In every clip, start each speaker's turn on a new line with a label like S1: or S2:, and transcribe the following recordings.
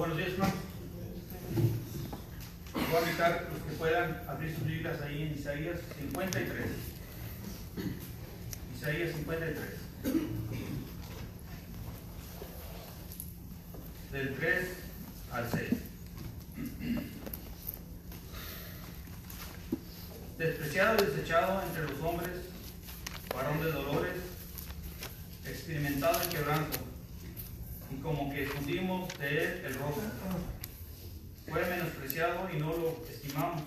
S1: buenos días, hermanos. Voy a invitar a los que puedan abrir sus Biblias ahí en Isaías 53. Isaías 53. Del 3 al 6. Despreciado y desechado entre los hombres, varón de dolores, experimentado en quebranto, y como que escondimos de él el rostro. Fue menospreciado y no lo estimamos.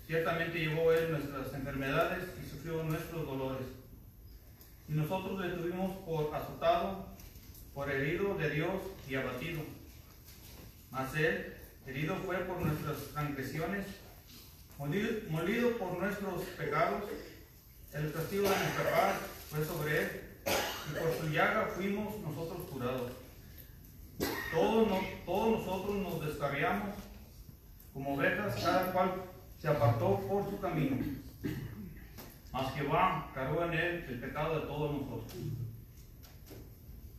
S1: Ciertamente llevó él nuestras enfermedades y sufrió nuestros dolores. Y nosotros le tuvimos por azotado, por herido de Dios y abatido. Mas él, herido fue por nuestras transgresiones, molido por nuestros pecados. El castigo de nuestra paz fue sobre él, y por su llaga fuimos nosotros curados. Todos nosotros nos descarriamos como ovejas, cada cual se apartó por su camino. Mas Jehová cargó en él el pecado de todos nosotros.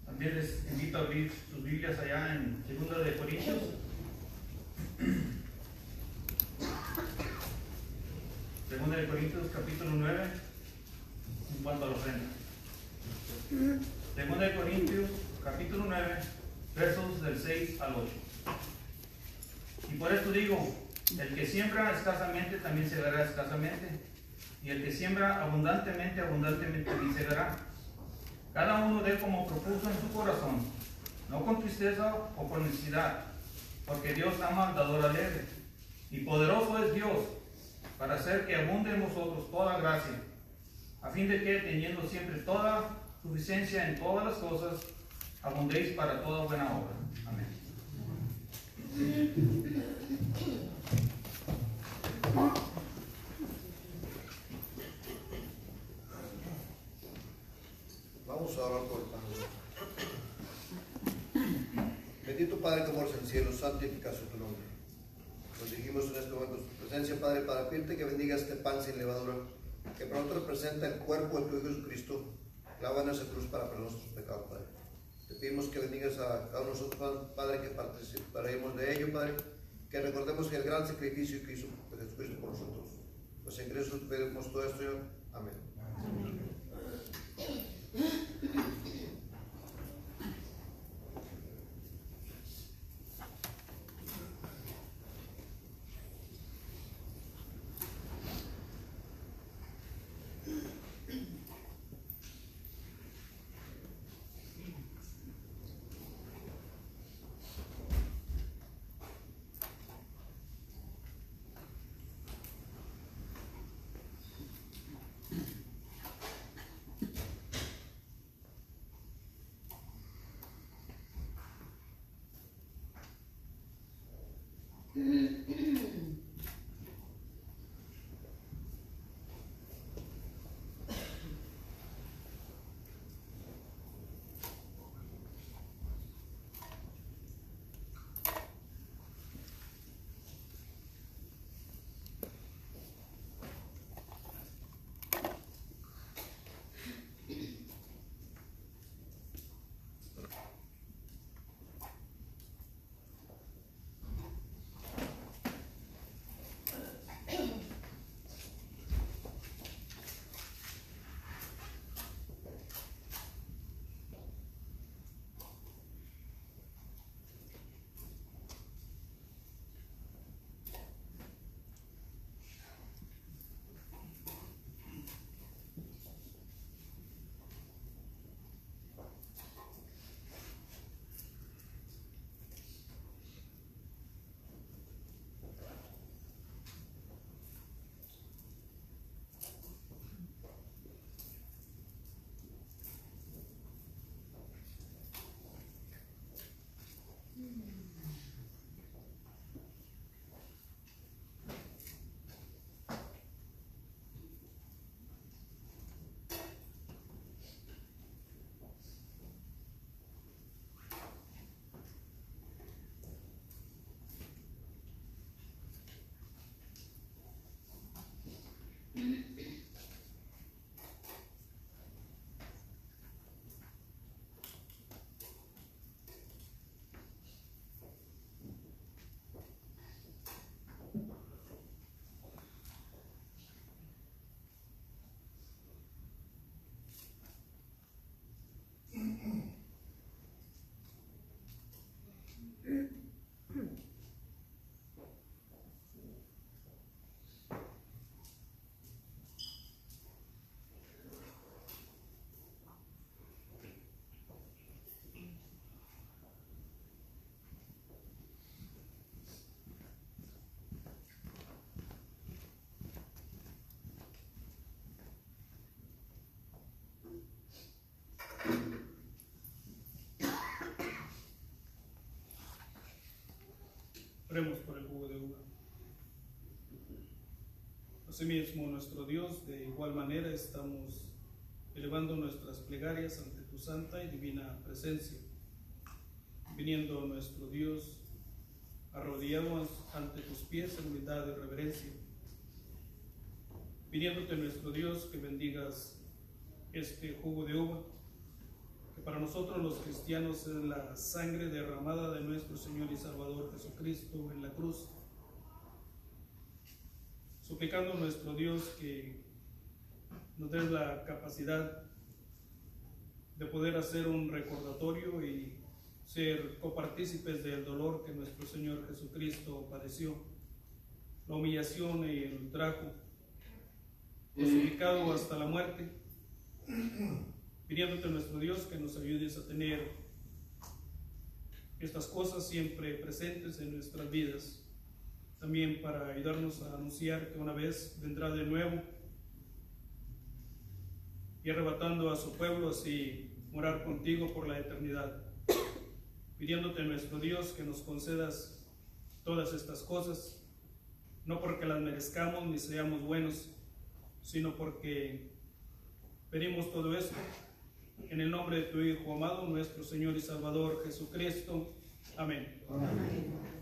S1: También les invito a abrir sus Biblias allá en 2 de Corintios. 2 de Corintios capítulo 9, en cuanto a la ofrenda. 2 de Corintios capítulo 9, versos del 6 al 8. Y por esto digo, el que siembra escasamente también segará escasamente, y el que siembra abundantemente, abundantemente también segará. Cada uno dé como propuso en su corazón, no con tristeza o con necesidad, porque Dios ama al dador alegre. Y poderoso es Dios para hacer que abunde en vosotros toda gracia, a fin de que, teniendo siempre toda suficiencia en todas las cosas, abundéis para toda buena obra. Amén.
S2: Vamos a orar por el Padre. Bendito Padre que moras en el cielo, santificado sea tu nombre. Nos dirigimos en este momento a tu presencia, Padre, para pedirte que bendiga este pan sin levadura, que para nosotros representa el cuerpo de tu Hijo Jesucristo, clavado en esa cruz para perdonar nuestros pecados, Padre. Te pedimos que bendigas a cada uno de nosotros, Padre, que participaremos de ello, Padre, que recordemos que el gran sacrificio que hizo Jesucristo por nosotros. Pues en Cristo te pedimos todo esto, Señor. Amén. Amén.
S3: Oremos por el jugo de uva. Asimismo, nuestro Dios, de igual manera estamos elevando nuestras plegarias ante tu santa y divina presencia, viniendo nuestro Dios arrodillados ante tus pies en humildad y reverencia, pidiéndote, nuestro Dios, que bendigas este jugo de uva, que para nosotros los cristianos es la sangre derramada de nuestro Señor y Salvador Jesucristo en la cruz, suplicando a nuestro Dios que nos des la capacidad de poder hacer un recordatorio y ser copartícipes del dolor que nuestro Señor Jesucristo padeció, la humillación y el ultrajo, crucificado hasta la muerte, pidiéndote, nuestro Dios, que nos ayudes a tener estas cosas siempre presentes en nuestras vidas, también para ayudarnos a anunciar que una vez vendrá de nuevo y arrebatando a su pueblo, así morar contigo por la eternidad, pidiéndote, nuestro Dios, que nos concedas todas estas cosas, no porque las merezcamos ni seamos buenos, sino porque pedimos todo esto en el nombre de tu Hijo amado, nuestro Señor y Salvador Jesucristo. Amén. Amén.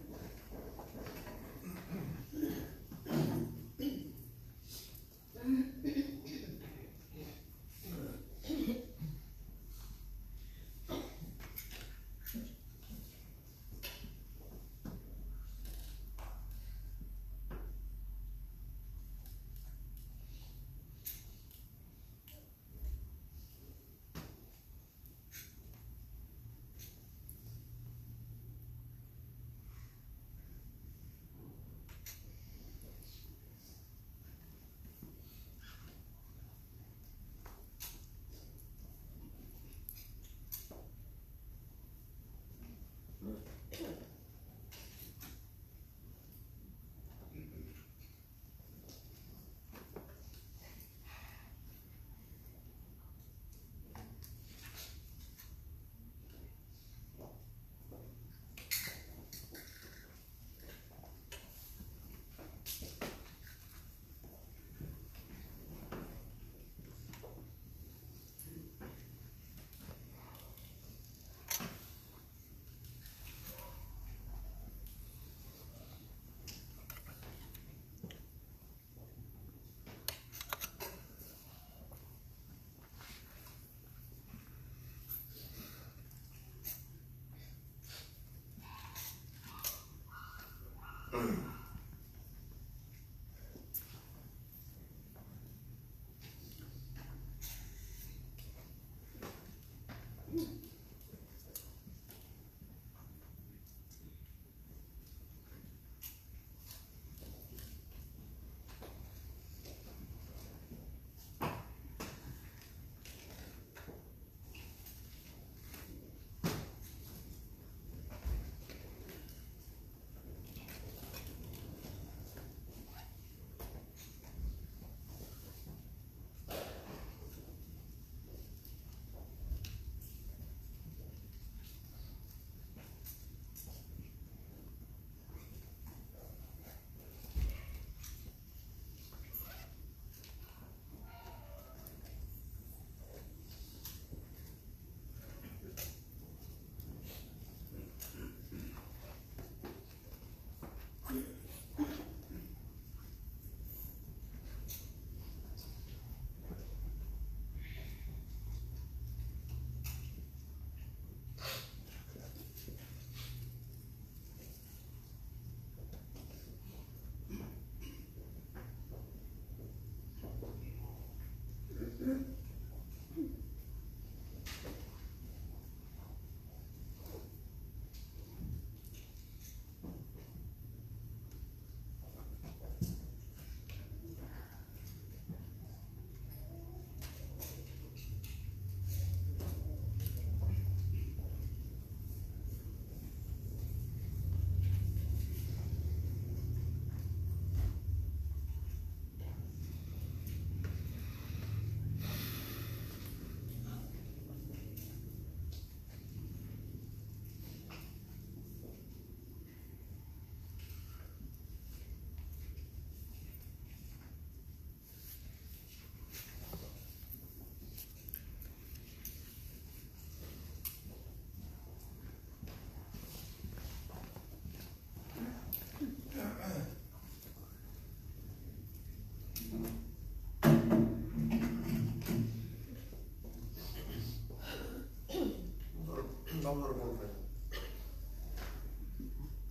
S2: Vamos a orar por fe.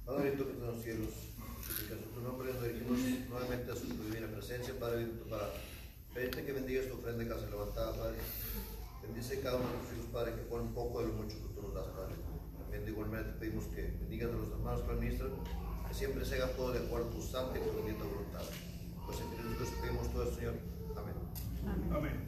S2: Padre, tú que estás en los cielos, santificado tu nombre, nos dirigimos nuevamente a su divina presencia, Padre, para pedirte que bendigas tu ofrenda que has levantada, Padre. Bendice cada uno de tus hijos, Padre, que pone un poco de lo mucho que tú nos das, Padre. También de igual manera te pedimos que bendigas a los hermanos que administran, que siempre se haga todo de acuerdo a tu santa y tu bendita voluntad. Pues en Cristo Jesús pedimos todo esto, Señor. Amén.
S3: Amén.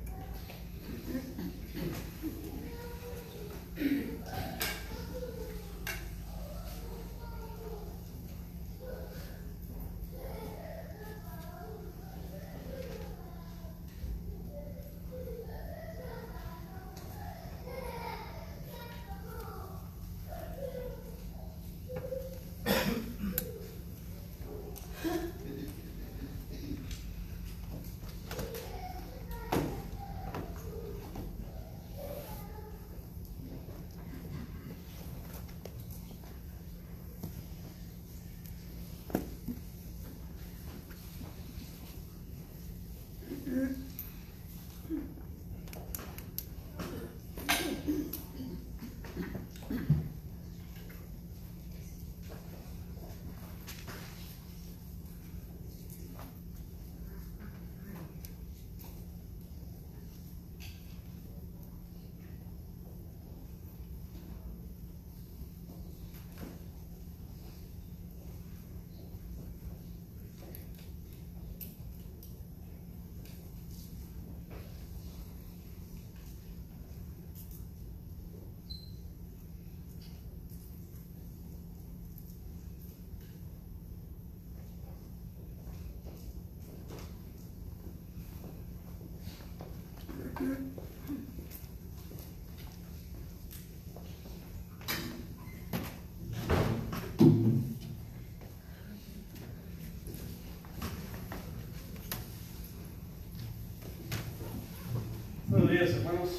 S4: Buenos días, hermanos.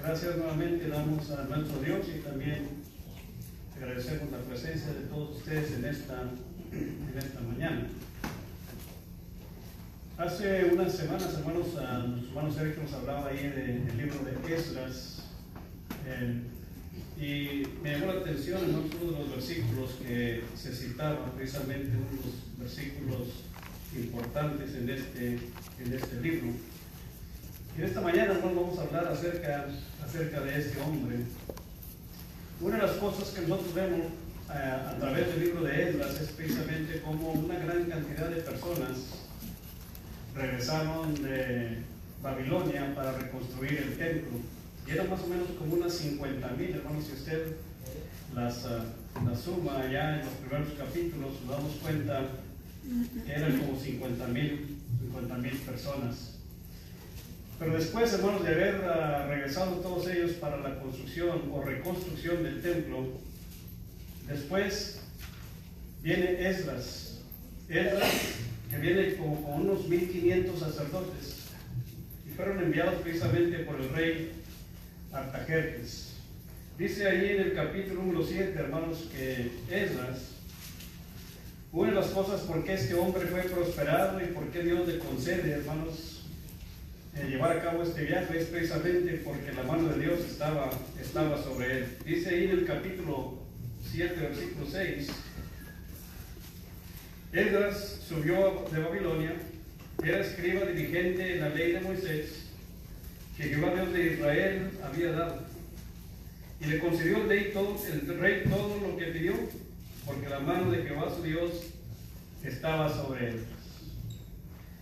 S4: Gracias nuevamente damos a nuestro Dios y también agradecemos la presencia de todos ustedes en esta mañana. Hace unas semanas, hermanos, nuestro hermano Sergio nos hablaba ahí del libro de Esdras y me llamó la atención en uno de los versículos que se citaba, precisamente uno de los versículos importantes en este libro. Y esta mañana, hermanos, vamos a hablar acerca de este hombre. Una de las cosas que nosotros vemos a través del libro de Esdras es precisamente cómo una gran cantidad de personas regresaron de Babilonia para reconstruir el templo. Y eran más o menos como unas 50,000, hermanos. Si usted las suma allá en los primeros capítulos, nos damos cuenta que eran como 50,000 personas. Pero después, hermanos, de haber regresado todos ellos para la construcción o reconstrucción del templo, después viene Esdras, que viene como con unos 1,500 sacerdotes, y fueron enviados precisamente por el rey Artajerjes. Dice ahí en el capítulo número 7, hermanos, que Esdras, una de las cosas por qué este hombre fue prosperado y por qué Dios le concede, hermanos, llevar a cabo este viaje es precisamente porque la mano de Dios estaba sobre él. Dice ahí en el capítulo 7, versículo 6, Esdras subió de Babilonia, era escriba dirigente en la ley de Moisés, que Jehová Dios de Israel había dado, y le concedió el rey todo lo que pidió, porque la mano de Jehová su Dios estaba sobre él.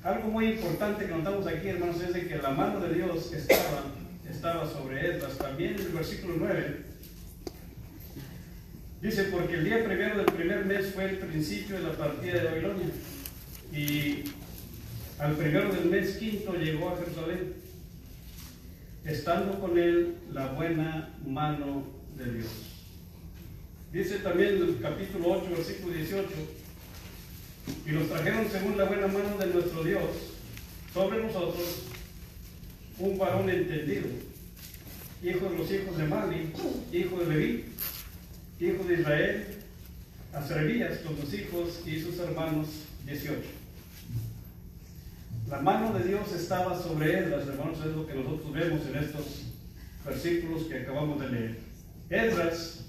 S4: Algo muy importante que notamos aquí, hermanos, es de que la mano de Dios estaba sobre Esdras. También en el versículo 9 dice: porque el día primero del primer mes fue el principio de la partida de Babilonia, y al primero del mes quinto llegó a Jerusalén, estando con él la buena mano de Dios. Dice también en el capítulo 8, versículo 18: y nos trajeron según la buena mano de nuestro Dios sobre nosotros un varón entendido, hijo de los hijos de Mali, hijo de Leví, hijo de Israel, a Serebías con sus hijos y sus hermanos 18. La mano de Dios estaba sobre él, hermanos, es lo que nosotros vemos versículos que acabamos de leer. Esdras,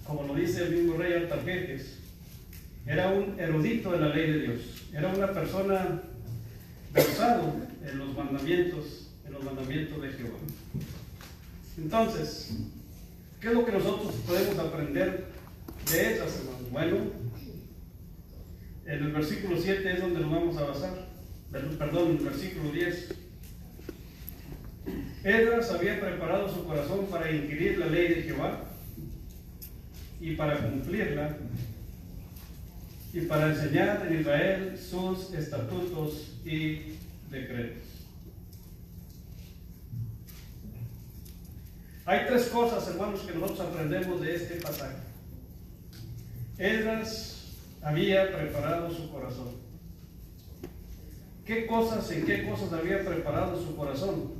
S4: como lo dice el mismo rey Artajerjes, era un erudito de la ley de Dios, era una persona versado en los mandamientos de Jehová. Entonces, ¿qué es lo que nosotros podemos aprender de Esdras, hermanos? Bueno, en el versículo 7 es donde nos vamos a basar. Perdón, en el versículo 10. Esdras había preparado su corazón para inquirir la ley de Jehová y para cumplirla y para enseñar en Israel sus estatutos y decretos. Hay tres cosas, hermanos, que nosotros aprendemos de este pasaje. Esdras había preparado su corazón. ¿En qué cosas había preparado su corazón?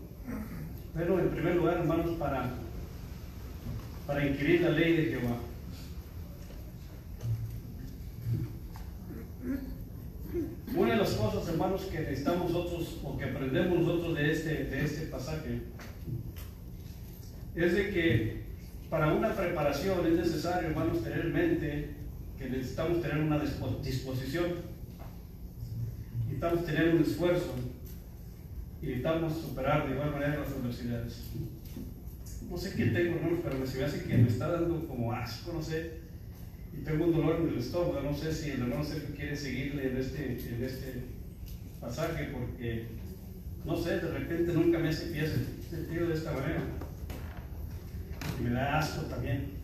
S4: Bueno, en primer lugar, hermanos, para inquirir la ley de Jehová. Una de las cosas, hermanos, que necesitamos nosotros, o que aprendemos nosotros de este pasaje, es de que para una preparación es necesario, hermanos, tener en mente que necesitamos tener una disposición, necesitamos tener un esfuerzo y necesitamos superar de igual manera las adversidades. No sé qué tengo, hermanos, pero se me hace que me está dando como asco, no sé, y tengo un dolor en el estómago. No sé si el hermano Sergio quiere seguirle en este pasaje, porque no sé, de repente nunca me hace sentido de esta manera y me da asco también.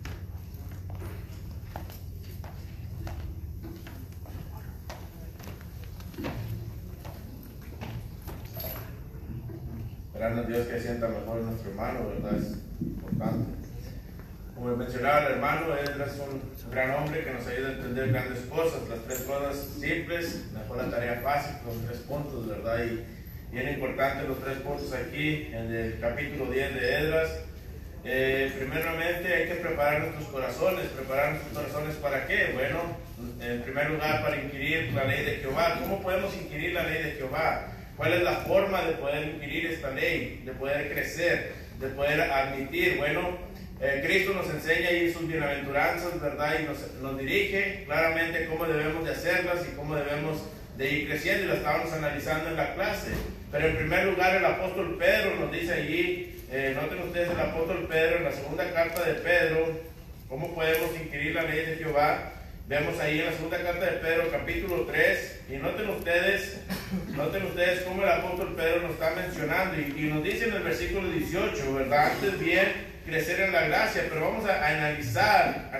S5: Esperando a Dios que sienta mejor nuestro hermano, ¿verdad? Es importante. Como mencionaba el hermano, Esdras es un gran hombre que nos ayuda a entender grandes cosas, las tres cosas simples, mejor la tarea fácil, los 3 puntos, ¿verdad? Y bien importante los 3 puntos aquí en el capítulo 10 de Esdras. Primeramente hay que preparar nuestros corazones. ¿Preparar nuestros corazones para qué? Bueno, en primer lugar para inquirir la ley de Jehová. ¿Cómo podemos inquirir la ley de Jehová? ¿Cuál es la forma de poder inquirir esta ley? De poder crecer, de poder admitir. Bueno, Cristo nos enseña ahí sus bienaventuranzas, ¿verdad? Y nos dirige claramente cómo debemos de hacerlas y cómo debemos de ir creciendo, y lo estábamos analizando en la clase. Pero en primer lugar el apóstol Pedro nos dice allí, noten ustedes el apóstol Pedro en la segunda carta de Pedro, cómo podemos inquirir la ley de Jehová. Vemos ahí en la segunda carta de Pedro, capítulo 3, y noten ustedes cómo el apóstol Pedro nos está mencionando, y nos dice en el versículo 18, ¿verdad? Antes bien, crecer en la gracia, pero vamos a analizar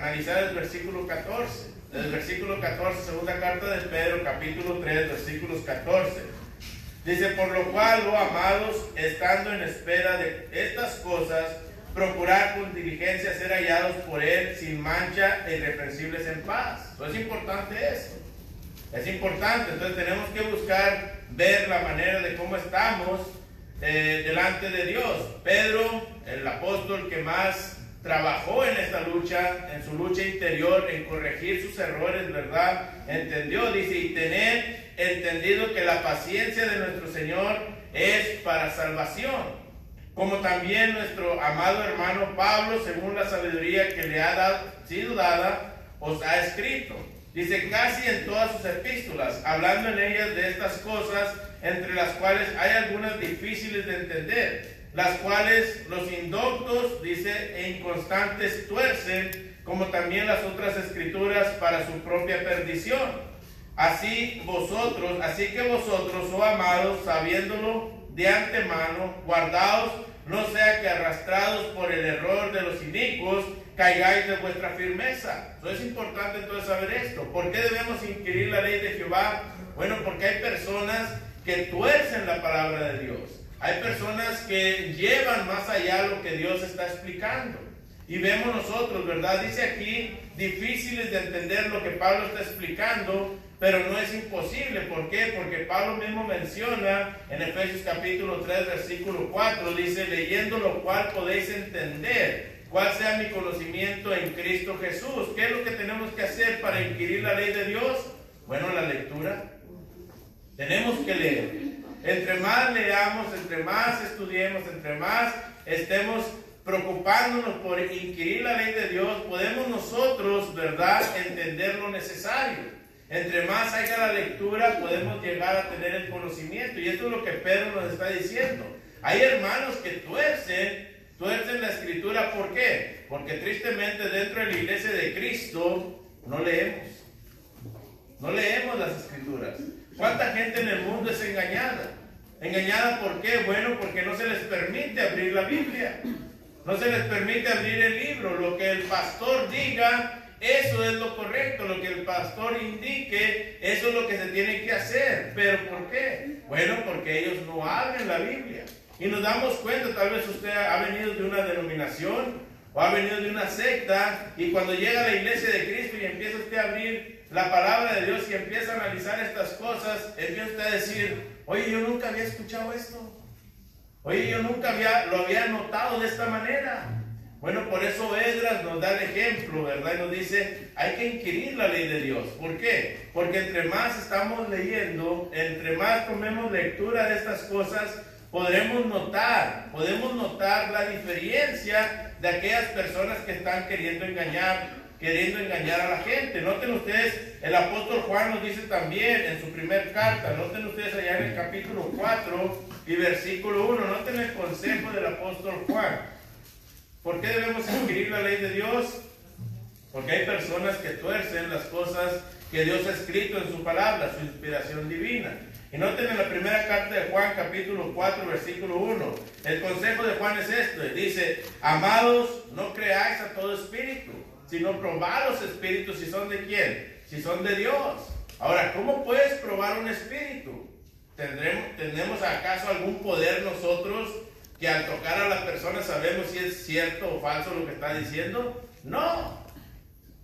S5: el versículo 14. Desde el versículo 14, segunda carta de Pedro, capítulo 3, versículos 14. Dice, por lo cual, oh amados, estando en espera de estas cosas, procurar con diligencia ser hallados por Él sin mancha e irreprensibles en paz. Entonces es importante eso. Es importante. Entonces tenemos que buscar ver la manera de cómo estamos delante de Dios. Pedro, el apóstol que más trabajó en esta lucha, en su lucha interior, en corregir sus errores, ¿verdad? Entendió, dice, y tener entendido que la paciencia de nuestro Señor es para salvación. Como también nuestro amado hermano Pablo, según la sabiduría que le ha sido dada, os ha escrito. Dice, casi en todas sus epístolas, hablando en ellas de estas cosas, entre las cuales hay algunas difíciles de entender, las cuales los indoctos, dice, e inconstantes tuercen, como también las otras escrituras para su propia perdición. Así que vosotros, oh amados, sabiéndolo de antemano, guardaos, no sea que arrastrados por el error de los inicuos, caigáis de vuestra firmeza. Entonces es importante entonces saber esto. ¿Por qué debemos inquirir la ley de Jehová? Bueno, porque hay personas que tuercen la palabra de Dios. Hay personas que llevan más allá lo que Dios está explicando. Y vemos nosotros, ¿verdad? Dice aquí, difíciles de entender lo que Pablo está explicando, pero no es imposible. ¿Por qué? Porque Pablo mismo menciona en Efesios capítulo 3, versículo 4, dice, leyendo lo cual podéis entender cuál sea mi conocimiento en Cristo Jesús. ¿Qué es lo que tenemos que hacer para inquirir la ley de Dios? Bueno, la lectura. Tenemos que leer. Entre más leamos, entre más estudiemos, entre más estemos preocupándonos por inquirir la ley de Dios, podemos nosotros, ¿verdad?, entender lo necesario. Entre más haya la lectura, podemos llegar a tener el conocimiento. Y esto es lo que Pedro nos está diciendo. Hay hermanos que tuercen la escritura. ¿Por qué? Porque tristemente dentro de la iglesia de Cristo no leemos. No leemos las escrituras. ¿Cuánta gente en el mundo es engañada? ¿Engañada por qué? Bueno, porque no se les permite abrir la Biblia. No se les permite abrir el libro. Lo que el pastor diga, eso es lo correcto. Lo que el pastor indique, eso es lo que se tiene que hacer. ¿Pero por qué? Bueno, porque ellos no abren la Biblia. Y nos damos cuenta, tal vez usted ha venido de una denominación o ha venido de una secta, y cuando llega a la iglesia de Cristo y empieza usted a abrir la palabra de Dios y empieza a analizar estas cosas, empieza usted a decir: oye, yo nunca había escuchado esto. Oye, yo nunca lo había notado de esta manera. Bueno, por eso Esdras nos da el ejemplo, ¿verdad? Y nos dice, hay que inquirir la ley de Dios. ¿Por qué? Porque entre más estamos leyendo, entre más tomemos lectura de estas cosas, podemos notar la diferencia de aquellas personas que están queriendo engañar a la gente. Noten ustedes, el apóstol Juan nos dice también en su primer carta, noten ustedes allá en el capítulo 4 y versículo 1, noten el consejo del apóstol Juan. ¿Por qué debemos inquirir la ley de Dios? Porque hay personas que tuercen las cosas que Dios ha escrito en su palabra, su inspiración divina. Y noten en la primera carta de Juan, capítulo 4, versículo 1, el consejo de Juan es esto, dice: amados, no creáis a todo espíritu, sino probad los espíritus, si son de quién, si son de Dios. Ahora, ¿cómo puedes probar un espíritu? ¿Tendremos acaso algún poder nosotros que al tocar a la persona sabemos si es cierto o falso lo que está diciendo? No.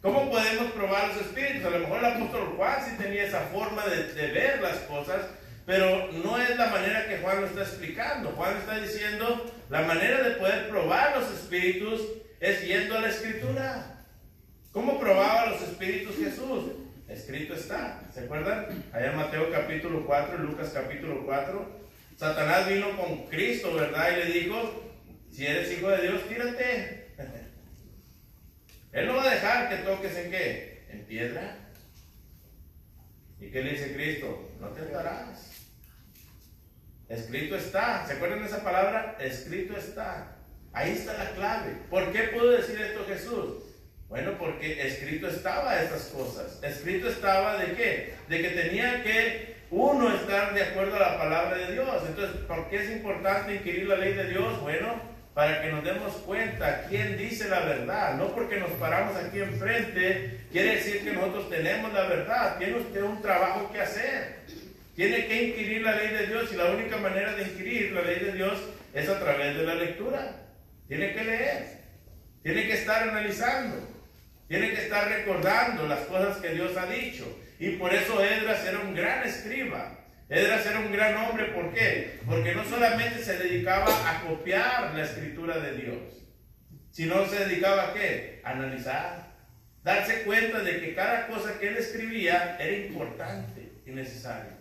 S5: ¿Cómo podemos probar los espíritus? A lo mejor el apóstol Juan sí tenía esa forma de ver las cosas, pero no es la manera que Juan lo está explicando. Juan está diciendo, la manera de poder probar los espíritus es yendo a la escritura. ¿Cómo probaba los espíritus Jesús? Escrito está. ¿Se acuerdan? Allá en Mateo capítulo 4, Lucas capítulo 4, Satanás vino con Cristo, ¿verdad? Y le dijo, si eres hijo de Dios, tírate. Él no va a dejar que toques ¿en qué? ¿En piedra? ¿Y qué le dice Cristo? No tentarás. Escrito está. ¿Se acuerdan de esa palabra? Escrito está. Ahí está la clave. ¿Por qué pudo decir esto Jesús? Bueno, porque escrito estaba estas cosas. Escrito estaba ¿de qué? De que tenía que uno estar de acuerdo a la palabra de Dios. Entonces, ¿por qué es importante inquirir la ley de Dios? Bueno, para que nos demos cuenta quién dice la verdad. No porque nos paramos aquí enfrente quiere decir que nosotros tenemos la verdad. Tiene usted un trabajo que hacer. Tiene que inquirir la ley de Dios, y la única manera de inquirir la ley de Dios es a través de la lectura. Tiene que leer, tiene que estar analizando, tiene que estar recordando las cosas que Dios ha dicho. Y por eso Esdras era un gran escriba. Esdras era un gran hombre. ¿Por qué? Porque no solamente se dedicaba a copiar la escritura de Dios, sino se dedicaba ¿a qué? A analizar, darse cuenta de que cada cosa que él escribía era importante y necesaria.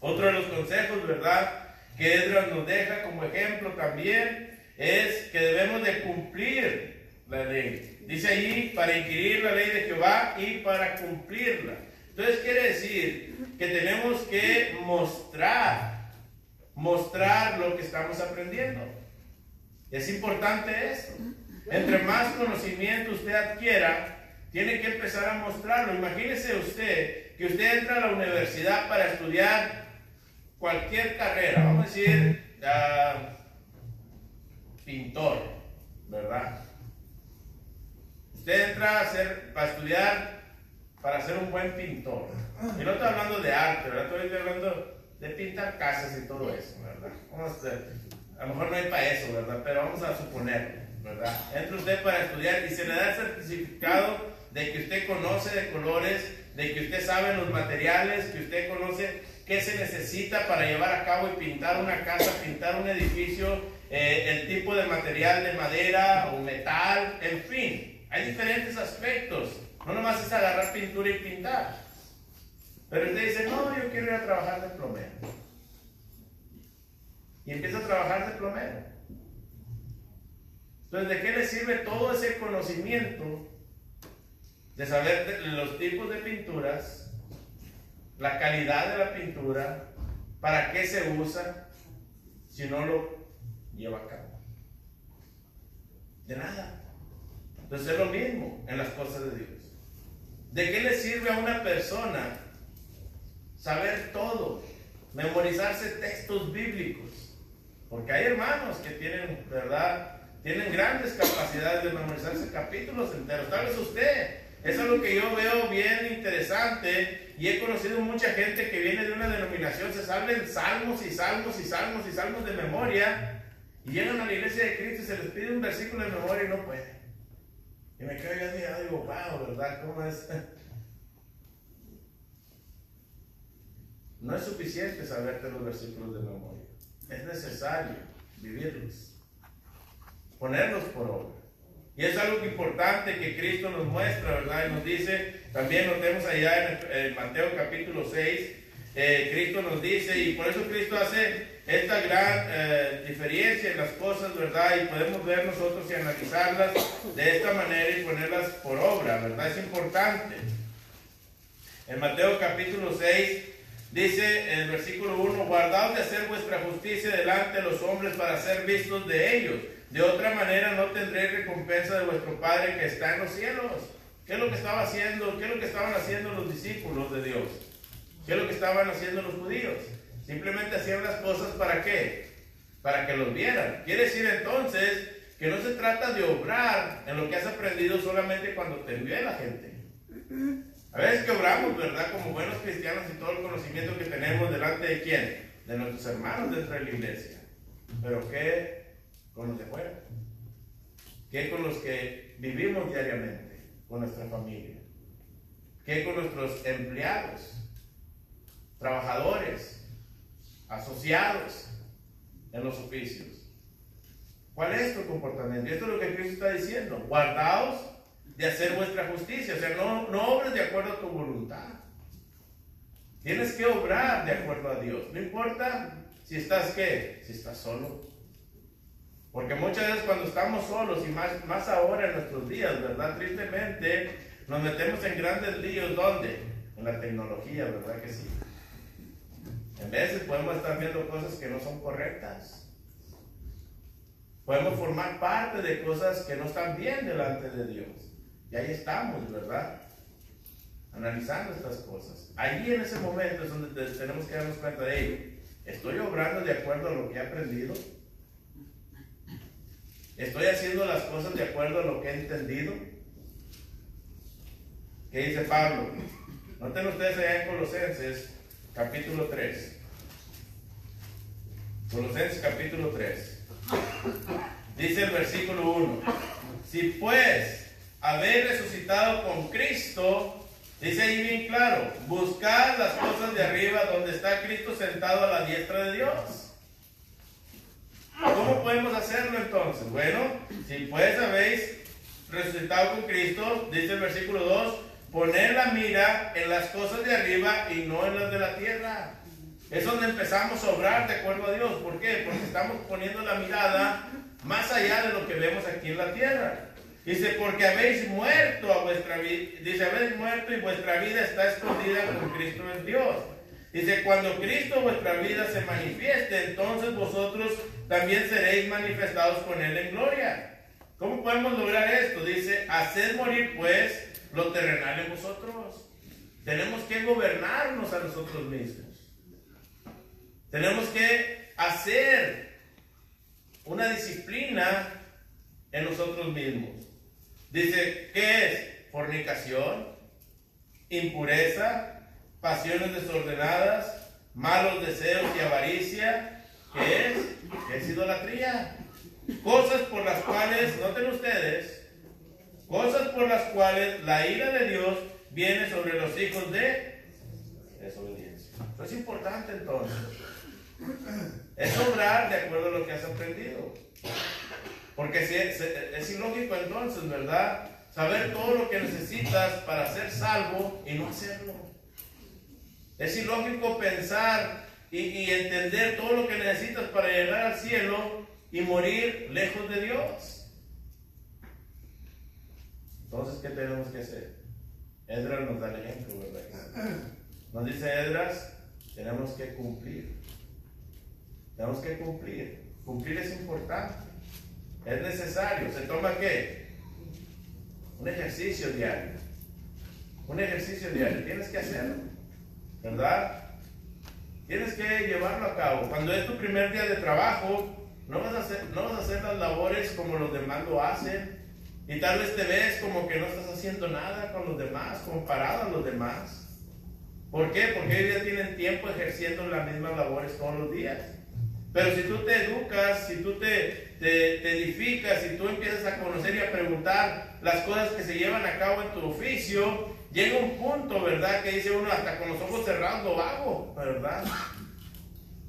S5: Otro de los consejos, ¿verdad?, que Esdras nos deja como ejemplo también es que debemos de cumplir la ley. Dice allí, para inquirir la ley de Jehová y para cumplirla. Entonces quiere decir que tenemos que mostrar lo que estamos aprendiendo. Es importante esto. Entre más conocimiento usted adquiera, tiene que empezar a mostrarlo. Imagínese usted que usted entra a la universidad para estudiar cualquier carrera, vamos a decir, pintor, ¿verdad? Usted entra para estudiar para ser un buen pintor. Y no estoy hablando de arte, ¿verdad? Estoy hablando de pintar casas y todo eso, ¿verdad? A lo mejor no hay para eso, ¿verdad? Pero vamos a suponer, ¿verdad? Entra usted para estudiar y se le da el certificado de que usted conoce de colores, de que usted sabe los materiales, que usted conoce qué se necesita para llevar a cabo y pintar una casa, pintar un edificio, el tipo de material de madera o metal, en fin, hay diferentes aspectos. No nomás es agarrar pintura y pintar. Pero usted dice, no, yo quiero ir a trabajar de plomero. y empieza a trabajar de plomero. Entonces, ¿de qué le sirve todo ese conocimiento de saber los tipos de pinturas, la calidad de la pintura, para qué se usa, si no lo lleva a cabo? De nada. Entonces es lo mismo en las cosas de Dios. ¿De qué le sirve a una persona saber todo, memorizarse textos bíblicos? Porque hay hermanos que tienen, ¿verdad?, tienen grandes capacidades de memorizarse capítulos enteros. Tal vez usted, eso es lo que yo veo bien interesante, y he conocido mucha gente que viene de una denominación, se saben salmos y salmos y salmos y salmos de memoria, y llegan a la iglesia de Cristo y se les pide un versículo de memoria y no pueden. Y me quedo yo y digo, wow, ¿verdad? ¿Cómo es? No es suficiente saberte los versículos de memoria. Es necesario vivirlos, ponerlos por obra. Y es algo importante que Cristo nos muestra, ¿verdad? Y nos dice, también notemos allá en Mateo capítulo 6, Cristo nos dice, y por eso Cristo hace esta gran diferencia en las cosas, ¿verdad? Y podemos ver nosotros y analizarlas de esta manera y ponerlas por obra, ¿verdad? Es importante. En Mateo capítulo 6 dice en el versículo 1, guardaos de hacer vuestra justicia delante de los hombres para ser vistos de ellos. De otra manera no tendréis recompensa de vuestro Padre que está en los cielos. ¿Qué es lo que estaba haciendo? ¿Qué es lo que estaban haciendo los discípulos de Dios? ¿Qué es lo que estaban haciendo los judíos? Simplemente hacían las cosas ¿para qué? Para que los vieran. Quiere decir entonces que no se trata de obrar en lo que has aprendido solamente cuando te ve la gente. A veces que obramos, ¿verdad? Como buenos cristianos y todo el conocimiento que tenemos delante de ¿quién? De nuestros hermanos dentro de la iglesia. Pero ¿qué con los de fuera? ¿Qué con los que vivimos diariamente? Con nuestra familia. ¿Qué con nuestros empleados, trabajadores, asociados en los oficios? ¿Cuál es tu comportamiento? Y esto es lo que Cristo está diciendo. Guardaos de hacer vuestra justicia. O sea, no obres de acuerdo a tu voluntad. Tienes que obrar de acuerdo a Dios. No importa si estás ¿qué? Si estás solo. Porque muchas veces cuando estamos solos, y más ahora en nuestros días, ¿verdad? Tristemente nos metemos en grandes líos. ¿Dónde? En la tecnología, ¿verdad que sí? En veces podemos estar viendo cosas que no son correctas. Podemos formar parte de cosas que no están bien delante de Dios. Y ahí estamos, ¿verdad? Analizando estas cosas. Allí en ese momento es donde tenemos que darnos cuenta de ello. ¿Estoy obrando de acuerdo a lo que he aprendido? ¿Estoy haciendo las cosas de acuerdo a lo que he entendido? ¿Qué dice Pablo? Noten ustedes allá en Colosenses capítulo 3. Colosenses capítulo 3. Dice el versículo 1. Si pues habéis resucitado con Cristo, dice ahí bien claro, buscad las cosas de arriba donde está Cristo sentado a la diestra de Dios. ¿Cómo podemos hacerlo entonces? Bueno, si pues habéis resucitado con Cristo, dice el versículo 2, poner la mira en las cosas de arriba y no en las de la tierra. Es donde empezamos a obrar de acuerdo a Dios. ¿Por qué? Porque estamos poniendo la mirada más allá de lo que vemos aquí en la tierra. Dice, porque habéis muerto a vuestra vida. Dice, habéis muerto y vuestra vida está escondida con Cristo en Dios. Dice, cuando Cristo vuestra vida se manifieste, entonces vosotros también seréis manifestados con Él en gloria. ¿Cómo podemos lograr esto? Dice, haced morir pues lo terrenal en vosotros. Tenemos que gobernarnos a nosotros mismos. Tenemos que hacer una disciplina en nosotros mismos. Dice, ¿qué es? Fornicación, impureza, pasiones desordenadas, malos deseos y avaricia. ¿Qué es? Es idolatría. Cosas por las cuales, noten ustedes, cosas por las cuales la ira de Dios viene sobre los hijos de desobediencia. Esto es importante entonces. Es obrar de acuerdo a lo que has aprendido. Porque es ilógico entonces, ¿verdad? Saber todo lo que necesitas para ser salvo y no hacerlo. Es ilógico pensar y entender todo lo que necesitas para llegar al cielo y morir lejos de Dios. Entonces, ¿qué tenemos que hacer? Esdras nos da el ejemplo, ¿verdad? Nos dice Esdras, tenemos que cumplir. Tenemos que cumplir. Cumplir es importante. Es necesario. ¿Se toma qué? Un ejercicio diario. Un ejercicio diario. Tienes que hacerlo, ¿verdad? Tienes que llevarlo a cabo. Cuando es tu primer día de trabajo, no vas a hacer las labores como los demás lo hacen. Y tal vez te ves como que no estás haciendo nada con los demás, comparado a los demás. ¿Por qué? Porque ellos ya tienen tiempo ejerciendo las mismas labores todos los días. Pero si tú te educas, si tú te edificas, si tú empiezas a conocer y a preguntar las cosas que se llevan a cabo en tu oficio, llega un punto, ¿verdad? Que dice uno, hasta con los ojos cerrados lo hago, ¿verdad?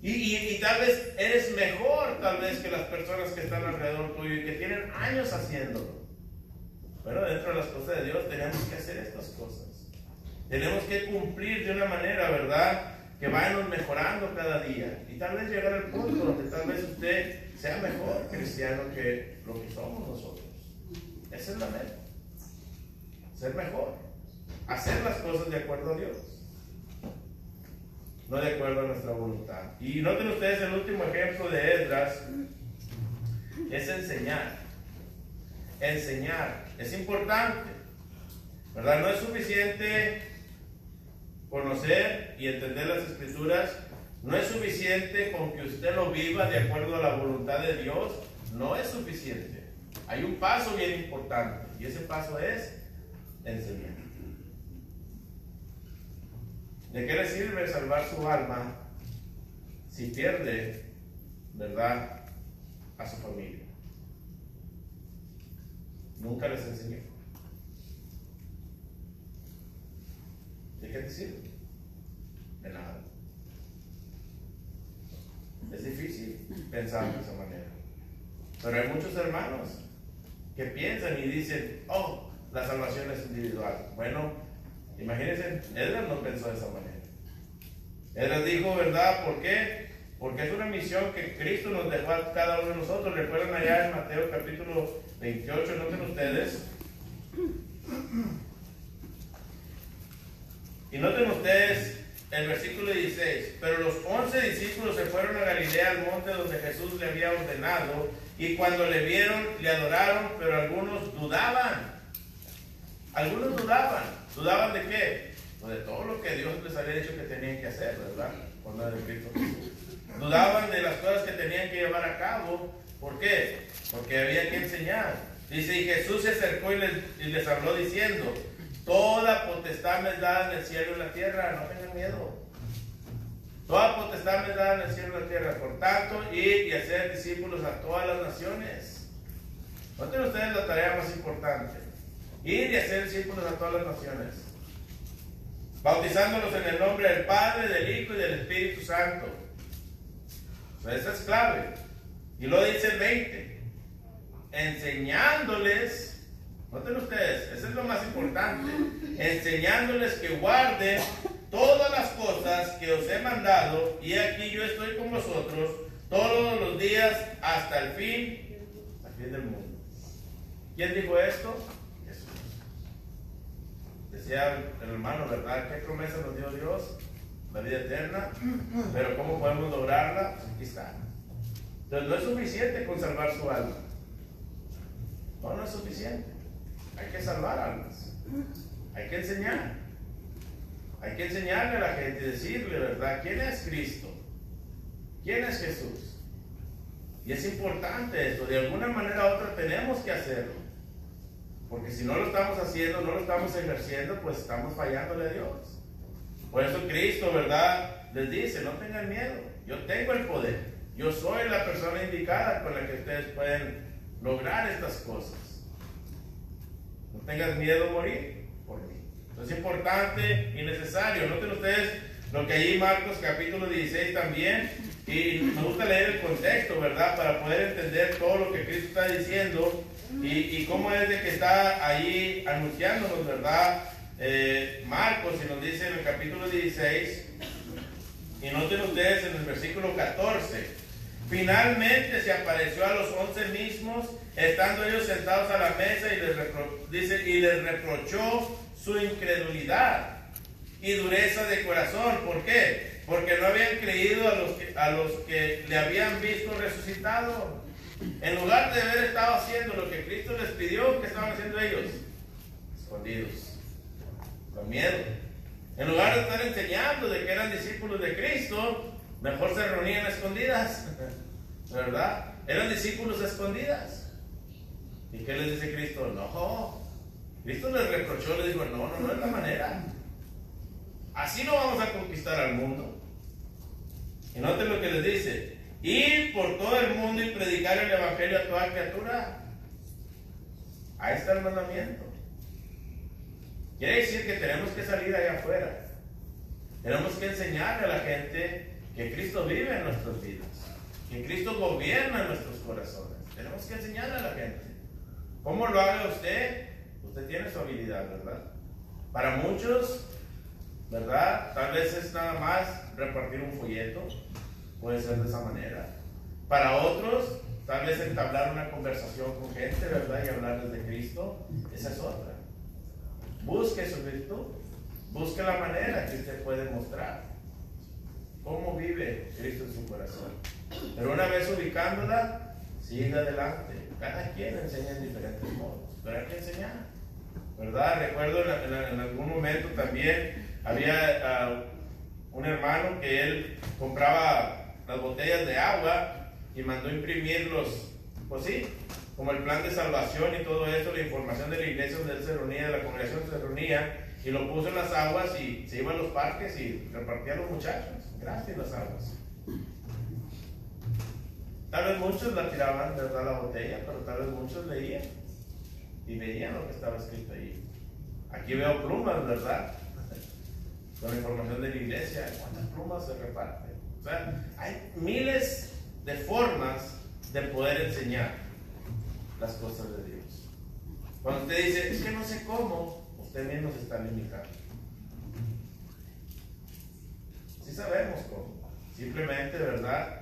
S5: Y tal vez eres mejor, tal vez, que las personas que están alrededor tuyo y que tienen años haciéndolo. Pero dentro de las cosas de Dios tenemos que hacer estas cosas. Tenemos que cumplir de una manera, ¿verdad?, que vayan mejorando cada día. Y tal vez llegar al punto donde tal vez usted sea mejor cristiano que lo que somos nosotros. Esa es la meta. Ser mejor. Hacer las cosas de acuerdo a Dios, no de acuerdo a nuestra voluntad. Y noten ustedes el último ejemplo de Esdras. Es enseñar. Enseñar. Es importante, ¿verdad? No es suficiente conocer y entender las Escrituras. No es suficiente con que usted lo viva de acuerdo a la voluntad de Dios. No es suficiente. Hay un paso bien importante, y ese paso es enseñar. ¿De qué le sirve salvar su alma si pierde, ¿verdad?, a su familia? Nunca les enseñé. ¿De qué te sirve? De nada. Es difícil pensar de esa manera. Pero hay muchos hermanos que piensan y dicen, oh, la salvación es individual. Bueno, imagínense, Esdras no pensó de esa manera. Esdras dijo, ¿verdad? ¿Por qué? Porque es una misión que Cristo nos dejó a cada uno de nosotros. Recuerdan allá en Mateo capítulo 28, noten ustedes. Y noten ustedes el versículo 16. Pero los 11 discípulos se fueron a Galilea, al monte donde Jesús le había ordenado. Y cuando le vieron, le adoraron, pero algunos dudaban. Algunos dudaban. ¿Dudaban de qué? Pues de todo lo que Dios les había dicho que tenían que hacer, ¿verdad? Por medio de Cristo Jesús. Dudaban de las cosas que tenían que llevar a cabo. ¿Por qué? Porque había que enseñar. Dice, y Jesús se acercó y les habló diciendo, toda potestad me es dada en el cielo y en la tierra, no tengan miedo. Toda potestad me es dada en el cielo y en la tierra. Por tanto, ir y hacer discípulos a todas las naciones. Noten ustedes la tarea más importante. Ir y hacer discípulos a todas las naciones. Bautizándolos en el nombre del Padre, del Hijo y del Espíritu Santo. Esa es clave. Y lo dice el 20. Enseñándoles, noten ustedes, eso es lo más importante. Enseñándoles que guarden todas las cosas que os he mandado, y aquí yo estoy con vosotros todos los días hasta el fin del mundo. ¿Quién dijo esto? Jesús. Decía el hermano, ¿verdad? ¿Qué promesa nos dio Dios? La vida eterna. Pero ¿cómo podemos lograrla? Pues aquí está. Entonces no es suficiente con salvar su alma. No es suficiente. Hay que salvar almas. Hay que enseñar. Hay que enseñarle a la gente, decirle, ¿verdad? ¿Quién es Cristo? ¿Quién es Jesús? Y es importante esto. De alguna manera u otra tenemos que hacerlo. Porque si no lo estamos haciendo, no lo estamos ejerciendo, pues estamos fallándole a Dios. Por eso Cristo, ¿verdad?, les dice, no tengan miedo. Yo tengo el poder. Yo soy la persona indicada con la que ustedes pueden lograr estas cosas. No tengas miedo a morir por mí. Entonces es importante y necesario. Noten ustedes lo que allí Marcos capítulo 16 también. Y me gusta leer el contexto, ¿verdad? Para poder entender todo lo que Cristo está diciendo y cómo es de que está allí anunciándonos, ¿verdad? Marcos, y nos dice en el capítulo 16, Y noten ustedes en el versículo 14. Finalmente se apareció a los 11 mismos, estando ellos sentados a la mesa, y les reprochó su incredulidad y dureza de corazón. ¿Por qué? Porque no habían creído a los que le habían visto resucitado. En lugar de haber estado haciendo lo que Cristo les pidió, ¿qué estaban haciendo ellos? Escondidos, con miedo. En lugar de estar enseñando de que eran discípulos de Cristo, mejor se reunían a escondidas, ¿verdad? Eran discípulos a escondidas. ¿Y qué les dice Cristo? No. Cristo les reprochó, les dijo, no es la manera. Así no vamos a conquistar al mundo. Y noten lo que les dice: ir por todo el mundo y predicar el evangelio a toda criatura. Ahí está el mandamiento. Quiere decir que tenemos que salir allá afuera. Tenemos que enseñarle a la gente que Cristo vive en nuestras vidas, que Cristo gobierna en nuestros corazones. Tenemos que enseñarle a la gente. ¿Cómo lo haga usted? Usted tiene su habilidad, ¿verdad? Para muchos, ¿verdad? Tal vez es nada más repartir un folleto. Puede ser de esa manera. Para otros, tal vez entablar una conversación con gente, ¿verdad? Y hablarles de Cristo. Esa es otra. Busque su virtud. Busque la manera que usted puede mostrar cómo vive Cristo en su corazón. Pero una vez ubicándola, siga adelante. Cada quien enseña en diferentes modos, pero hay que enseñar, ¿verdad? Recuerdo en algún momento también había un hermano que él compraba las botellas de agua y mandó imprimir pues sí, como el plan de salvación y todo eso, la información de la iglesia donde él se reunía, de la congregación se reunía, y lo puso en las aguas y se iba a los parques y repartía a los muchachos gratis las aguas. Tal vez muchos la tiraban, ¿verdad?, la botella, pero tal vez muchos leían y veían lo que estaba escrito ahí. Aquí veo plumas, ¿verdad? Con la información de la iglesia. ¿Cuántas plumas se reparten? O sea, hay miles de formas de poder enseñar las cosas de Dios. Cuando usted dice, es que no sé cómo, usted mismo se está limitando. Sí sabemos cómo. Simplemente, ¿verdad?,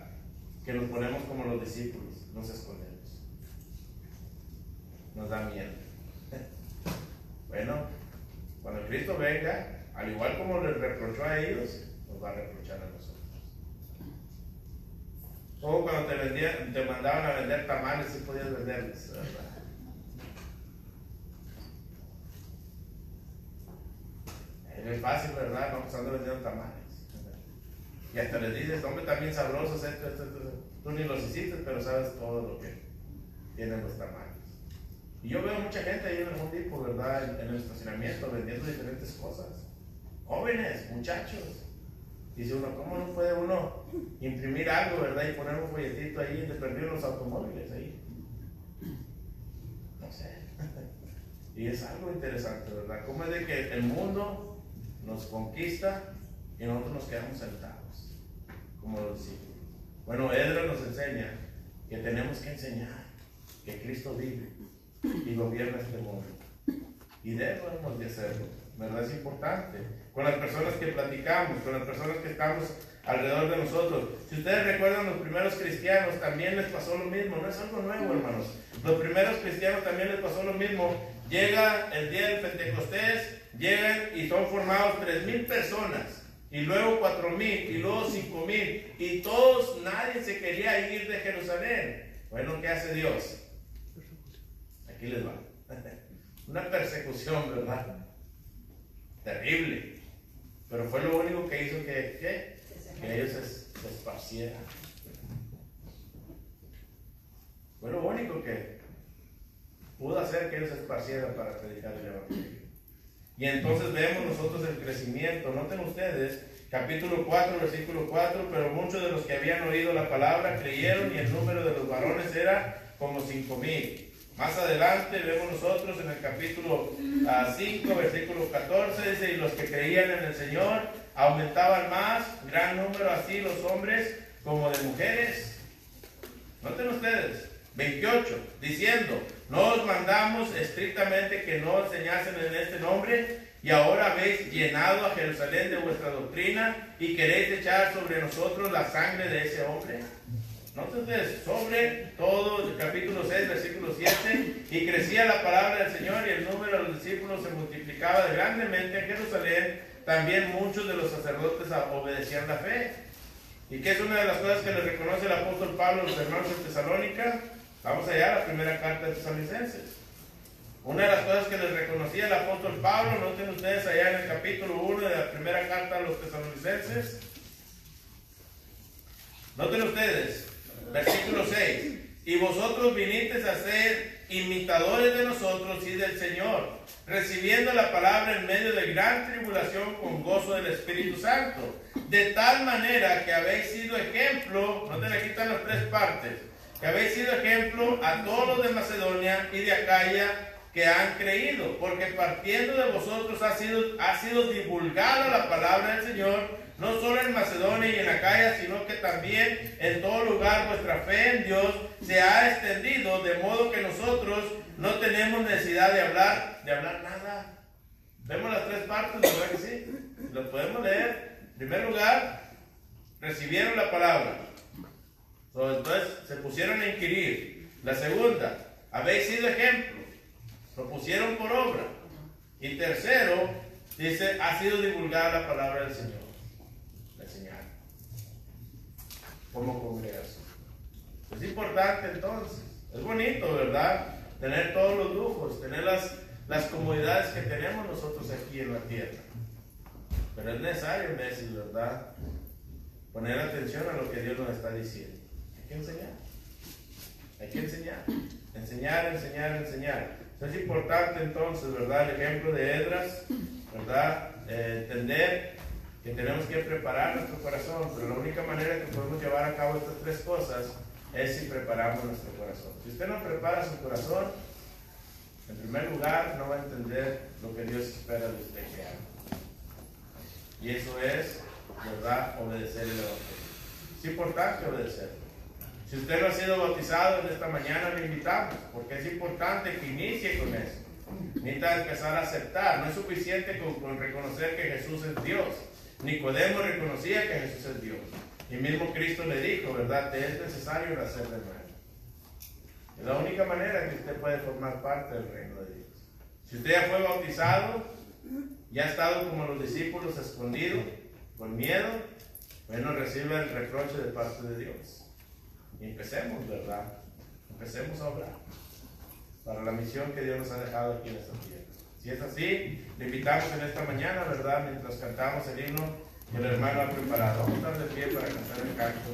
S5: que nos ponemos como los discípulos, nos escondemos. Nos da miedo. Bueno, cuando Cristo venga, al igual como les reprochó a ellos, nos va a reprochar a nosotros. Como cuando te mandaban a vender tamales, sí podías venderlos, ¿verdad? Es fácil, ¿verdad? No, pues ando vendiendo tamales. Y hasta les dices, hombre, también sabrosos, esto. Tú ni los hiciste, pero sabes todo lo que tienen los tamales. Y yo veo mucha gente ahí en el Home Depot, ¿verdad? En el estacionamiento, vendiendo diferentes cosas. Jóvenes, muchachos. Dice uno, ¿cómo no puede uno imprimir algo, verdad? Y poner un folletito ahí de perdido los automóviles ahí. No sé. Y es algo interesante, ¿verdad? ¿Cómo es de que el mundo nos conquista y nosotros nos quedamos sentados, como los discípulos? Bueno, Edra nos enseña que tenemos que enseñar que Cristo vive y gobierna este mundo. Y debemos de hacerlo, ¿verdad? Es importante. Con las personas que platicamos, con las personas que estamos alrededor de nosotros. Si ustedes recuerdan, los primeros cristianos también les pasó lo mismo. No es algo nuevo, hermanos. Los primeros cristianos también les pasó lo mismo. Llega el día del Pentecostés, llegan y son formados 3,000 personas. Y luego 4,000, y luego 5,000, y todos, nadie se quería ir de Jerusalén. Bueno, ¿qué hace Dios? Aquí les va. Una persecución, ¿verdad? Terrible. Pero fue lo único que hizo que ellos se esparcieran. Fue lo único que pudo hacer que ellos se esparcieran para predicar el evangelio. Y entonces vemos nosotros el crecimiento. Noten ustedes, capítulo 4, versículo 4, pero muchos de los que habían oído la palabra creyeron y el número de los varones era como 5,000. Más adelante vemos nosotros en el capítulo 5, versículo 14, dice, y los que creían en el Señor aumentaban más, gran número así los hombres como de mujeres. Noten ustedes, 28, diciendo, no os mandamos estrictamente que no enseñasen en este nombre, y ahora habéis llenado a Jerusalén de vuestra doctrina y queréis echar sobre nosotros la sangre de ese hombre. Entonces, sobre todo, el capítulo 6, versículo 7, y crecía la palabra del Señor y el número de los discípulos se multiplicaba grandemente en Jerusalén. También muchos de los sacerdotes obedecían la fe. ¿Y qué es una de las cosas que le reconoce el apóstol Pablo a los hermanos de Tesalónica? Vamos allá a la primera carta de Tesalonicenses. Una de las cosas que les reconocía el apóstol Pablo, noten ustedes allá en el capítulo 1 de la primera carta a los Tesalonicenses. Noten ustedes, versículo 6. Y vosotros vinisteis a ser imitadores de nosotros y del Señor, recibiendo la palabra en medio de gran tribulación con gozo del Espíritu Santo, de tal manera que habéis sido ejemplo, noten aquí están las tres partes, que habéis sido ejemplo a todos los de Macedonia y de Acaya que han creído, porque partiendo de vosotros ha sido divulgada la palabra del Señor, no solo en Macedonia y en Acaya, sino que también en todo lugar vuestra fe en Dios se ha extendido, de modo que nosotros no tenemos necesidad de hablar nada. Vemos las tres partes, ¿verdad que sí? Lo podemos leer. En primer lugar, recibieron la palabra. Entonces se pusieron a inquirir. La segunda, habéis sido ejemplo. Lo pusieron por obra. Y tercero, dice, ha sido divulgada la palabra del Señor. La señal. Como congregación. Es importante entonces. Es bonito, ¿verdad? Tener todos los lujos, tener las comodidades que tenemos nosotros aquí en la tierra. Pero es necesario, Messi, ¿verdad? Poner atención a lo que Dios nos está diciendo. Hay que enseñar. Hay que enseñar. Enseñar. Es importante entonces, ¿verdad? El ejemplo de Esdras, ¿verdad? Entender que tenemos que preparar nuestro corazón, pero la única manera que podemos llevar a cabo estas tres cosas es si preparamos nuestro corazón. Si usted no prepara su corazón, en primer lugar no va a entender lo que Dios espera de usted que haga. Y eso es, ¿verdad?, obedecer el Evangelio. Es importante obedecerlo. Si usted no ha sido bautizado en esta mañana, le invitamos, porque es importante que inicie con eso. Necesita empezar a aceptar. No es suficiente con reconocer que Jesús es Dios. Nicodemo reconocía que Jesús es Dios. Y mismo Cristo le dijo, ¿verdad?, te es necesario nacer de nuevo. Es la única manera que usted puede formar parte del reino de Dios. Si usted ya fue bautizado, ya ha estado como los discípulos escondido, con miedo, bueno, recibe el reproche de parte de Dios. Y empecemos, ¿verdad? Empecemos a obrar para la misión que Dios nos ha dejado aquí en esta tierra. Si es así, le invitamos en esta mañana, ¿verdad? Mientras cantamos el himno que el hermano ha preparado. Vamos a estar de pie para cantar el canto.